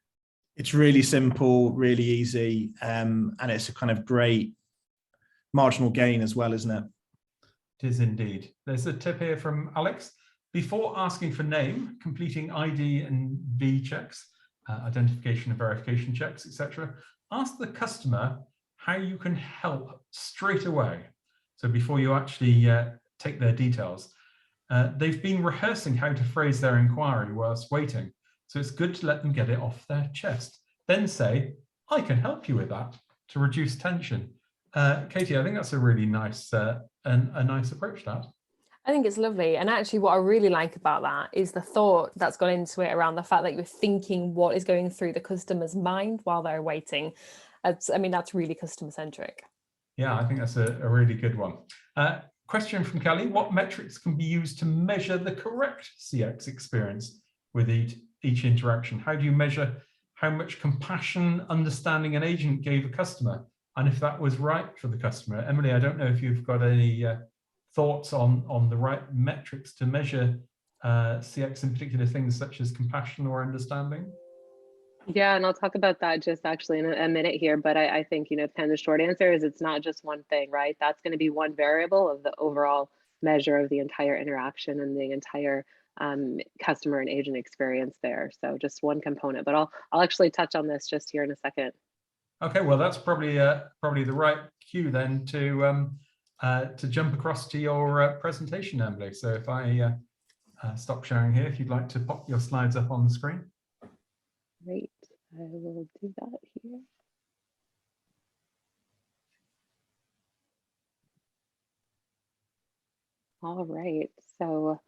It's really simple, really easy, and it's a kind of great marginal gain as well, isn't it? It is indeed. There's a tip here from Alex. Before asking for name, completing ID and V checks, identification and verification checks, etc., ask the customer how you can help straight away. So before you actually take their details, they've been rehearsing how to phrase their inquiry whilst waiting. So it's good to let them get it off their chest. Then say, I can help you with that to reduce tension. Katie, I think that's a really nice nice approach to that. I think it's lovely. And actually what I really like about that is the thought that's gone into it around the fact that you're thinking what is going through the customer's mind while they're waiting. I mean, that's really customer centric. Yeah, I think that's a really good one. Question from Kelly, what metrics can be used to measure the correct CX experience with each interaction? How do you measure how much compassion, understanding an agent gave a customer, and if that was right for the customer? Emily, I don't know if you've got any thoughts on the right metrics to measure CX, in particular things such as compassion or understanding. Yeah, and I'll talk about that just actually in a minute here, but I think, kind of the short answer is it's not just one thing, right? That's going to be one variable of the overall measure of the entire interaction and the entire customer and agent experience there. So just one component, but I'll actually touch on this just here in a second. Okay, well, that's probably the right cue then to jump across to your presentation, Emily. So if I stop sharing here, if you'd like to pop your slides up on the screen. Great, I will do that here. All right, so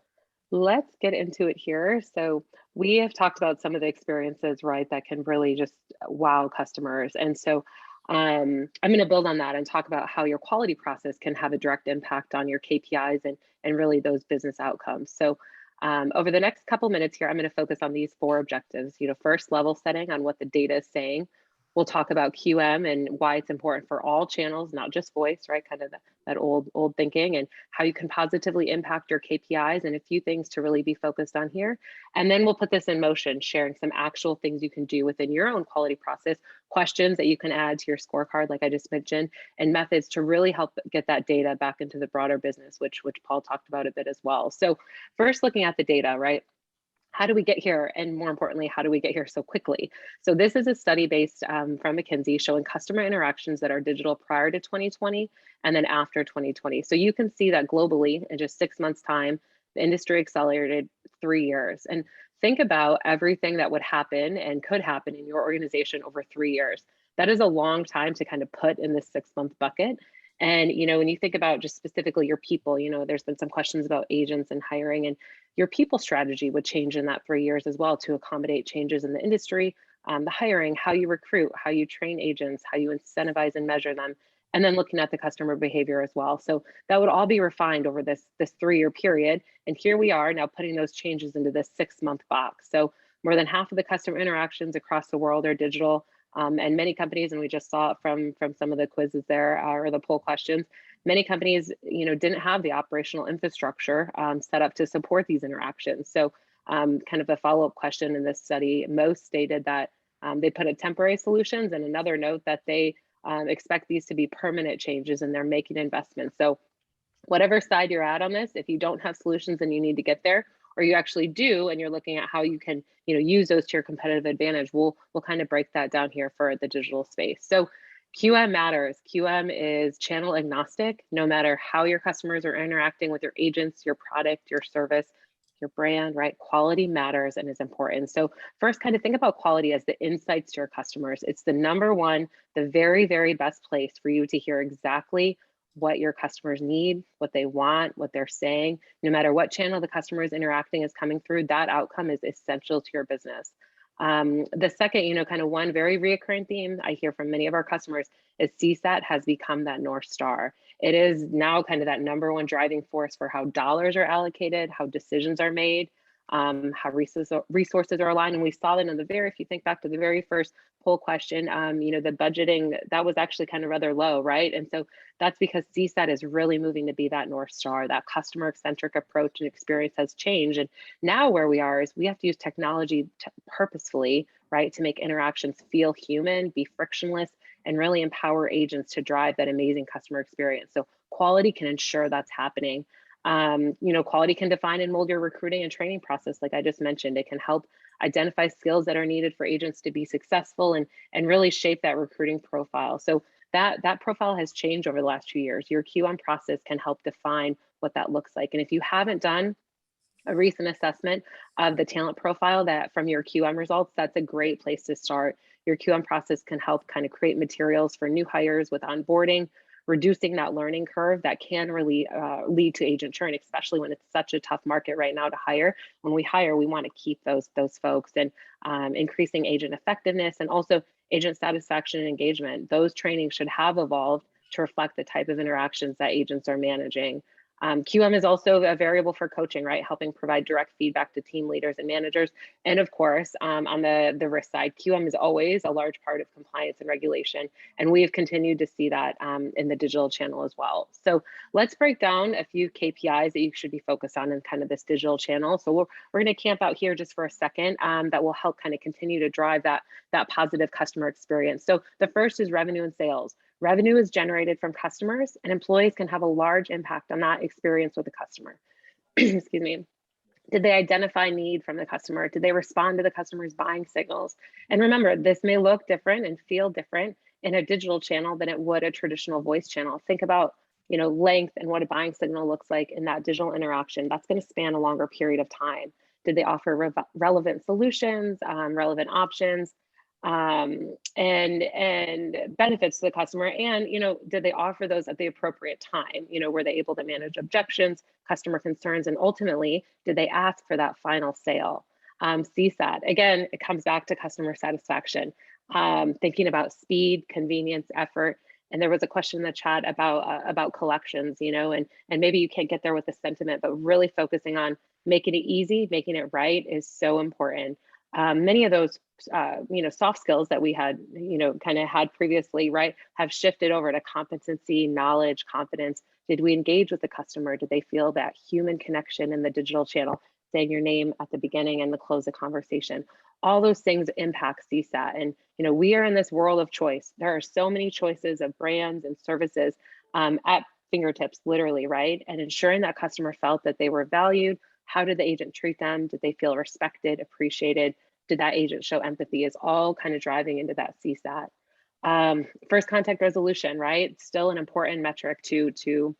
let's get into it here. So we have talked about some of the experiences, right, that can really just wow customers. And so I'm going to build on that and talk about how your quality process can have a direct impact on your KPIs and really those business outcomes. So Over the next couple minutes here, I'm going to focus on these 4 objectives. First, level setting on what the data is saying. We'll talk about QM and why it's important for all channels, not just voice, right? Kind of that old thinking, and how you can positively impact your KPIs, and a few things to really be focused on here. And then we'll put this in motion, sharing some actual things you can do within your own quality process, questions that you can add to your scorecard, like I just mentioned, and methods to really help get that data back into the broader business, which Paul talked about a bit as well. So first, looking at the data, right? How do we get here? And more importantly, how do we get here so quickly? So this is a study based from McKinsey showing customer interactions that are digital prior to 2020 and then after 2020. So you can see that globally in just 6 months time, the industry accelerated 3 years. And think about everything that would happen and could happen in your organization over 3 years. That is a long time to kind of put in this 6-month bucket. And, when you think about just specifically your people, there's been some questions about agents and hiring, and your people strategy would change in that 3 years as well to accommodate changes in the industry, the hiring, how you recruit, how you train agents, how you incentivize and measure them, and then looking at the customer behavior as well. So that would all be refined over this 3-year period. And here we are now putting those changes into this 6-month box. So more than half of the customer interactions across the world are digital. And many companies, and we just saw it from some of the quizzes there or the poll questions, many companies, didn't have the operational infrastructure set up to support these interactions. So kind of a follow-up question in this study, most stated that they put in temporary solutions, and another note that they expect these to be permanent changes and they're making investments. So whatever side you're at on this, if you don't have solutions and you need to get there, or you actually do, and you're looking at how you can, use those to your competitive advantage, we'll kind of break that down here for the digital space. So QM matters. QM is channel agnostic, no matter how your customers are interacting with your agents, your product, your service, your brand, right? Quality matters and is important. So first, kind of think about quality as the insights to your customers. It's the number one, the very, very best place for you to hear exactly what your customers need, what they want, what they're saying. No matter what channel the customer is interacting is coming through, that outcome is essential to your business. The second, kind of one very reoccurring theme I hear from many of our customers is CSAT has become that North Star. It is now kind of that number one driving force for how dollars are allocated, how decisions are made, how resources are aligned. And we saw that if you think back to the very first poll question, the budgeting, that was actually kind of rather low, right? And so that's because CSAT is really moving to be that North Star. That customer-centric approach and experience has changed. And now where we are is we have to use technology purposefully, right, to make interactions feel human, be frictionless, and really empower agents to drive that amazing customer experience. So quality can ensure that's happening. Quality can define and mold your recruiting and training process. Like I just mentioned, it can help identify skills that are needed for agents to be successful and really shape that recruiting profile. So that profile has changed over the last 2 years. Your QM process can help define what that looks like. And if you haven't done a recent assessment of the talent profile that from your QM results, that's a great place to start. Your QM process can help kind of create materials for new hires with onboarding, reducing that learning curve that can really lead to agent churn, especially when it's such a tough market right now to hire. When we hire, we want to keep those folks, and increasing agent effectiveness and also agent satisfaction and engagement. Those trainings should have evolved to reflect the type of interactions that agents are managing. QM is also a variable for coaching, right? Helping provide direct feedback to team leaders and managers. And of course, on the risk side, QM is always a large part of compliance and regulation. And we have continued to see that in the digital channel as well. So let's break down a few KPIs that you should be focused on in kind of this digital channel. So we're going to camp out here just for a second that will help kind of continue to drive that positive customer experience. So the first is revenue and sales. Revenue is generated from customers, and employees can have a large impact on that experience with the customer. Excuse me. Did they identify need from the customer? Did they respond to the customer's buying signals? And remember, this may look different and feel different in a digital channel than it would a traditional voice channel. Think about, length and what a buying signal looks like in that digital interaction. That's going to span a longer period of time. Did they offer relevant solutions, relevant options? And benefits to the customer, and did they offer those at the appropriate time? Were they able to manage objections, customer concerns, and ultimately did they ask for that final sale? CSAT, again, it comes back to customer satisfaction, thinking about speed, convenience, effort. And there was a question in the chat about collections, and maybe you can't get there with the sentiment, but really focusing on making it easy, making it right is so important. Many of those, soft skills that we had, kind of had previously, right, have shifted over to competency, knowledge, confidence. Did we engage with the customer? Did they feel that human connection in the digital channel, saying your name at the beginning and the close of conversation? All those things impact CSAT. And, we are in this world of choice. There are so many choices of brands and services at fingertips, literally, right? And ensuring that customer felt that they were valued. How did the agent treat them? Did they feel respected, appreciated? Did that agent show empathy? Is all kind of driving into that CSAT. First contact resolution, right? Still an important metric to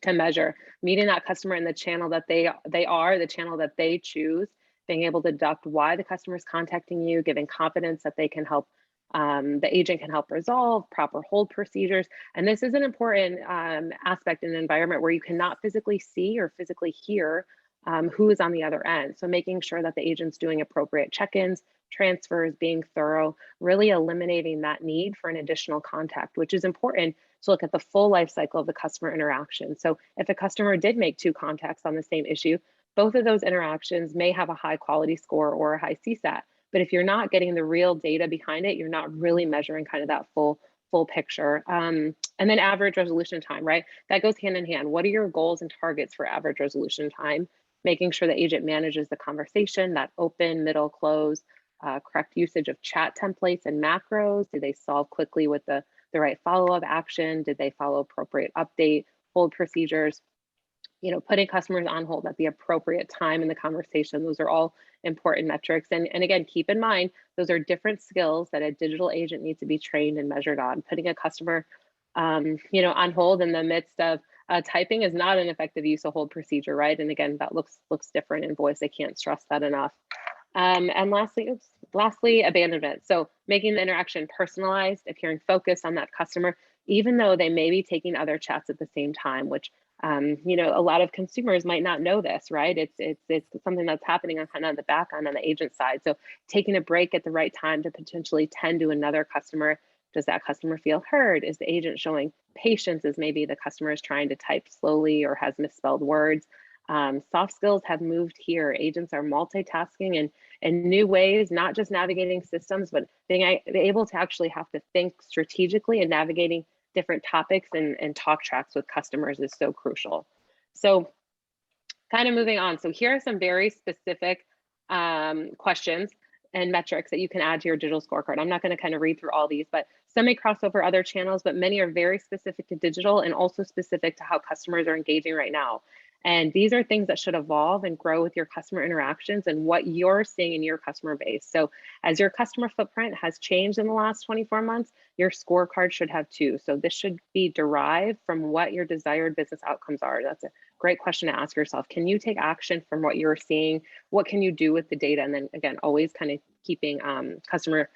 measure. Meeting that customer in the channel that they are, the channel that they choose, being able to deduct why the customer is contacting you, giving confidence that they can help, the agent can help resolve, proper hold procedures. And this is an important aspect in an environment where you cannot physically see or physically hear who is on the other end. So making sure that the agent's doing appropriate check-ins, transfers, being thorough, really eliminating that need for an additional contact, which is important to look at the full life cycle of the customer interaction. So if a customer did make 2 contacts on the same issue, both of those interactions may have a high quality score or a high CSAT. But if you're not getting the real data behind it, you're not really measuring kind of that full picture. And then average resolution time, right? That goes hand in hand. What are your goals and targets for average resolution time? Making sure the agent manages the conversation, that open, middle, close, correct usage of chat templates and macros. Do they solve quickly with the right follow-up action? Did they follow appropriate update, hold procedures? Putting customers on hold at the appropriate time in the conversation. Those are all important metrics. And again, keep in mind, those are different skills that a digital agent needs to be trained and measured on. Putting a customer, on hold in the midst of typing is not an effective use of hold procedure, right? And again, that looks different in voice. I can't stress that enough. And lastly, abandonment. So making the interaction personalized, appearing focused on that customer, even though they may be taking other chats at the same time, which a lot of consumers might not know this, right? It's something that's happening on kind of the back end on the agent side. So taking a break at the right time to potentially tend to another customer. Does that customer feel heard? Is the agent showing patience as maybe the customer is trying to type slowly or has misspelled words? Soft skills have moved here. Agents are multitasking in new ways, not just navigating systems, but being able to actually have to think strategically and navigating different topics and talk tracks with customers is so crucial. So kind of moving on. So here are some very specific questions and metrics that you can add to your digital scorecard. I'm not going to kind of read through all these, but some may cross over other channels, but many are very specific to digital and also specific to how customers are engaging right now. And these are things that should evolve and grow with your customer interactions and what you're seeing in your customer base. So as your customer footprint has changed in the last 24 months, your scorecard should have too. So this should be derived from what your desired business outcomes are. That's a great question to ask yourself. Can you take action from what you're seeing? What can you do with the data? And then again, always kind of keeping customer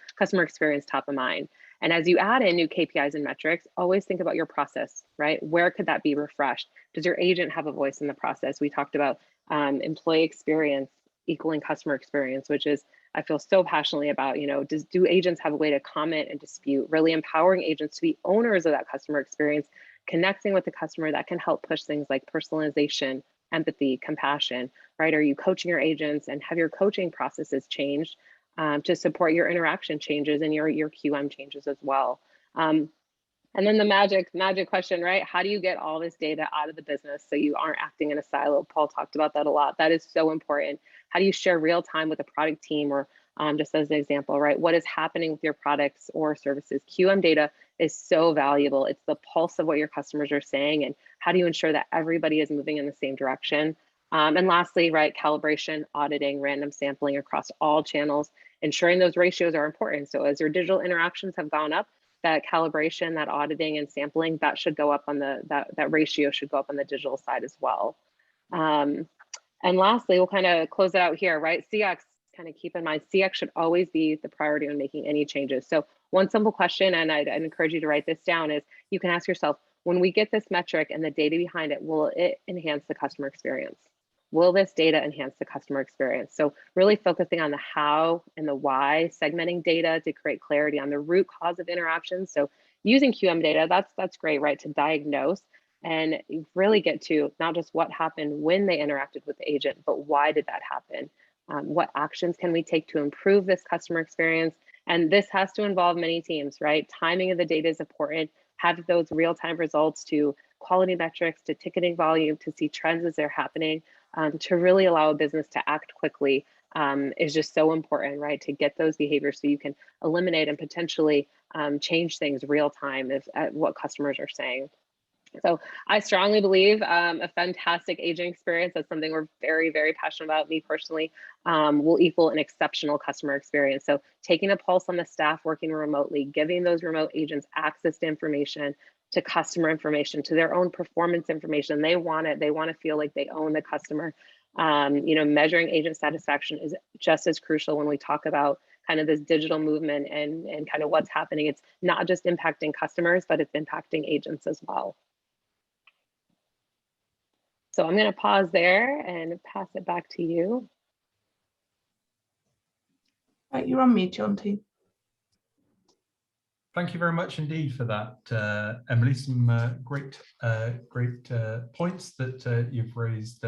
experience top of mind. And as you add in new KPIs and metrics, always think about your process, right? Where could that be refreshed? Does your agent have a voice in the process? We talked about employee experience equaling customer experience, which is, I feel so passionately about, do agents have a way to comment and dispute, really empowering agents to be owners of that customer experience, connecting with the customer that can help push things like personalization, empathy, compassion, right? Are you coaching your agents and have your coaching processes changed to support your interaction changes and your QM changes as well? And then the magic question, right? How do you get all this data out of the business so you aren't acting in a silo? Paul talked about that a lot. That is so important. How do you share real time with the product team or just as an example, right? What is happening with your products or services? QM data is so valuable. It's the pulse of what your customers are saying. And how do you ensure that everybody is moving in the same direction? And lastly, right, calibration, auditing, random sampling across all channels, ensuring those ratios are important. So as your digital interactions have gone up, that calibration, that auditing and sampling, that should go up on that ratio should go up on the digital side as well. And lastly, we'll kind of close it out here, right? CX, kind of keep in mind, CX should always be the priority when making any changes. So one simple question, and I'd encourage you to write this down, is you can ask yourself, when we get this metric and the data behind it, will it enhance the customer experience? Will this data enhance the customer experience? So really focusing on the how and the why, segmenting data to create clarity on the root cause of interactions. So using QM data, that's great, right, to diagnose. and really get to not just what happened when they interacted with the agent, but why did that happen? What actions can we take to improve this customer experience? And this has to involve many teams, right? Timing of the data is important. Have those real-time results to quality metrics, to ticketing volume, to see trends as they're happening, to really allow a business to act quickly is just so important, right? To get those behaviors so you can eliminate and potentially change things real time if what customers are saying. So I strongly believe a fantastic agent experience, that's something we're very, very passionate about, me personally, will equal an exceptional customer experience. So taking a pulse on the staff working remotely, giving those remote agents access to information, to customer information, to their own performance information. They want it. They want to feel like they own the customer. You know, measuring agent satisfaction is just as crucial when we talk about kind of this digital movement and kind of what's happening. It's not just impacting customers, but it's impacting agents as well. So I'm going to pause there and pass it back to you. Right, you're on mute, Jonty. Thank you very much indeed for that, Emily. Some great points that you've raised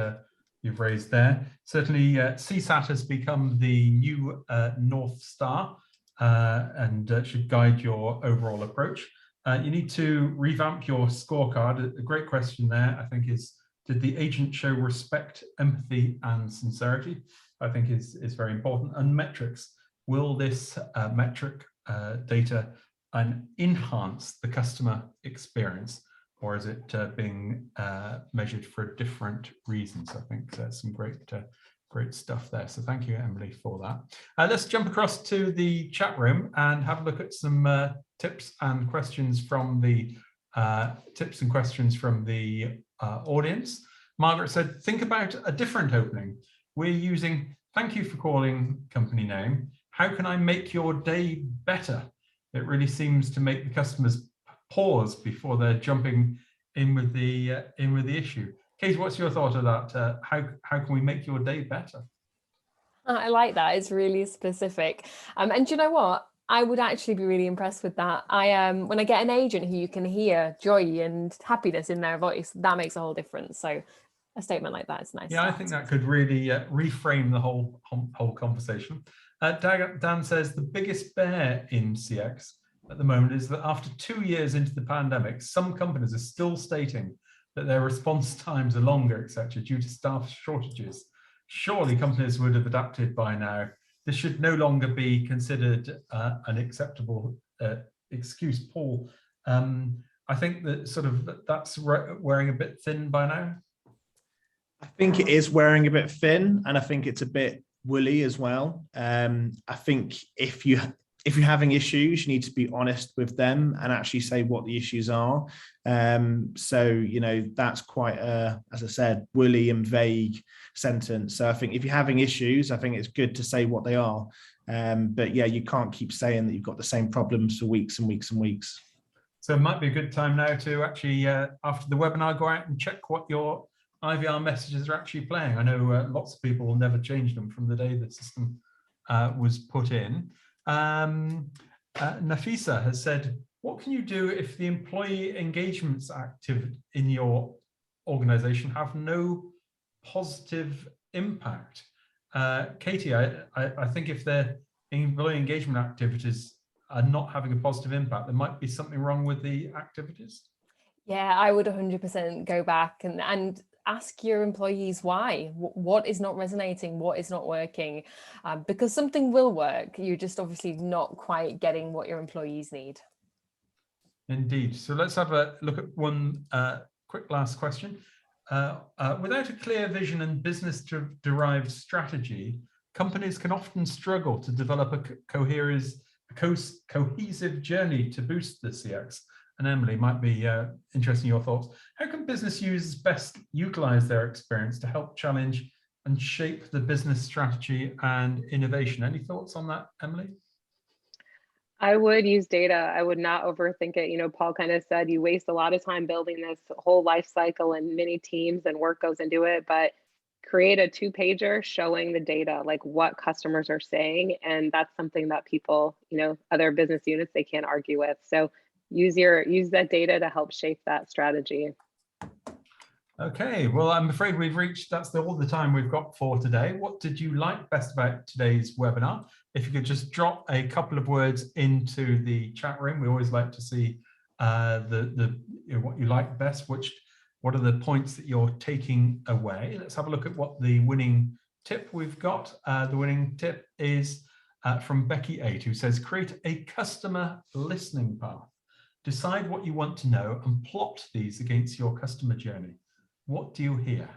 there. Certainly, CSAT has become the new North Star and should guide your overall approach. You need to revamp your scorecard. A great question there, I think, is: did the agent show respect, empathy, and sincerity? I think is very important. And metrics: will this metric data enhance the customer experience, or is it being measured for different reasons? I think there's some great stuff there. So thank you, Emily, for that. Let's jump across to the chat room and have a look at some tips and questions from the audience. Margaret said, think about a different opening. We're using thank you for calling company name. How can I make your day better? It really seems to make the customers pause before they're jumping in with the issue. Katie, what's your thought of that? How can we make your day better? I like that. It's really specific. And you know what? I would actually be really impressed with that. When I get an agent who you can hear joy and happiness in their voice, that makes a whole difference. So a statement like that is nice. Yeah, I think that could really reframe the whole conversation. Dan says the biggest bear in CX at the moment is that after 2 years into the pandemic, some companies are still stating that their response times are longer, etc., due to staff shortages. Surely companies would have adapted by now. This should no longer be considered an acceptable excuse, Paul. I think that that's wearing a bit thin by now. I think it is wearing a bit thin, and I think it's a bit woolly as well. I think if you're having issues, you need to be honest with them and actually say what the issues are. So, you know, that's quite a, as I said, woolly and vague sentence. So I think if you're having issues, I think it's good to say what they are. But yeah, you can't keep saying that you've got the same problems for weeks and weeks and weeks. So it might be a good time now to actually, after the webinar, go out and check what your IVR messages are actually playing. I know lots of people will never change them from the day the system was put in. Nafisa has said, what can you do if the employee engagements active in your organization have no positive impact? Katie, I think if their employee engagement activities are not having a positive impact, there might be something wrong with the activities. Yeah, I would 100% go back and ask your employees why. What is not resonating, what is not working, because something will work. You're just obviously not quite getting what your employees need. Indeed. So let's have a look at one quick last question. Without a clear vision and business-derived strategy, companies can often struggle to develop a cohesive journey to boost the CX. And Emily, might be interested in your thoughts. How can business users best utilize their experience to help challenge and shape the business strategy and innovation? Any thoughts on that, Emily? I would use data. I would not overthink it. You know, Paul kind of said you waste a lot of time building this whole life cycle and many teams and work goes into it, but create a 2-pager showing the data, like what customers are saying. And that's something that people, you know, other business units, they can't argue with. So use that data to help shape that strategy. Okay, well, I'm afraid we've reached, that's all the time we've got for today. What did you like best about today's webinar? If you could just drop a couple of words into the chat room. We always like to see what you like best, what are the points that you're taking away. Let's have a look at what the winning tip we've got. The winning tip is from Becky8, who says, create a customer listening path. Decide what you want to know and plot these against your customer journey. What do you hear?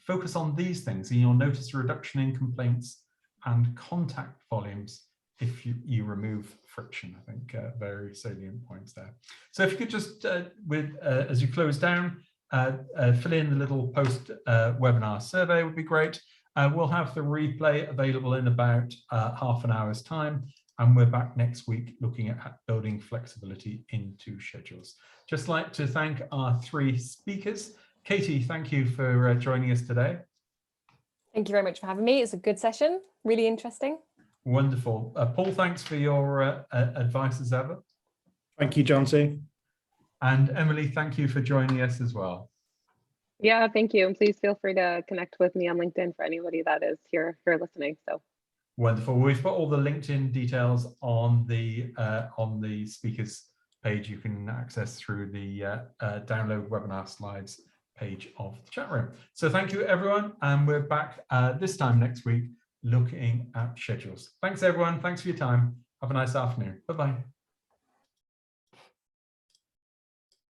Focus on these things and you'll notice a reduction in complaints and contact volumes if you remove friction. I think very salient points there. So if you could just, as you close down, fill in the little post webinar survey would be great. We'll have the replay available in about half an hour's time. And we're back next week looking at building flexibility into schedules. Just like to thank our 3 speakers. Katie, thank you for joining us today. Thank you very much for having me. It's a good session, really interesting. Wonderful. Paul, thanks for your advice as ever. Thank you, Jonty. And Emily, thank you for joining us as well. Yeah, thank you. And please feel free to connect with me on LinkedIn for anybody that is here listening. So wonderful. We've got all the LinkedIn details on the speakers page. You can access through the download webinar slides page of the chat room. So thank you, everyone. And we're back this time next week looking at schedules. Thanks, everyone. Thanks for your time. Have a nice afternoon. Bye-bye.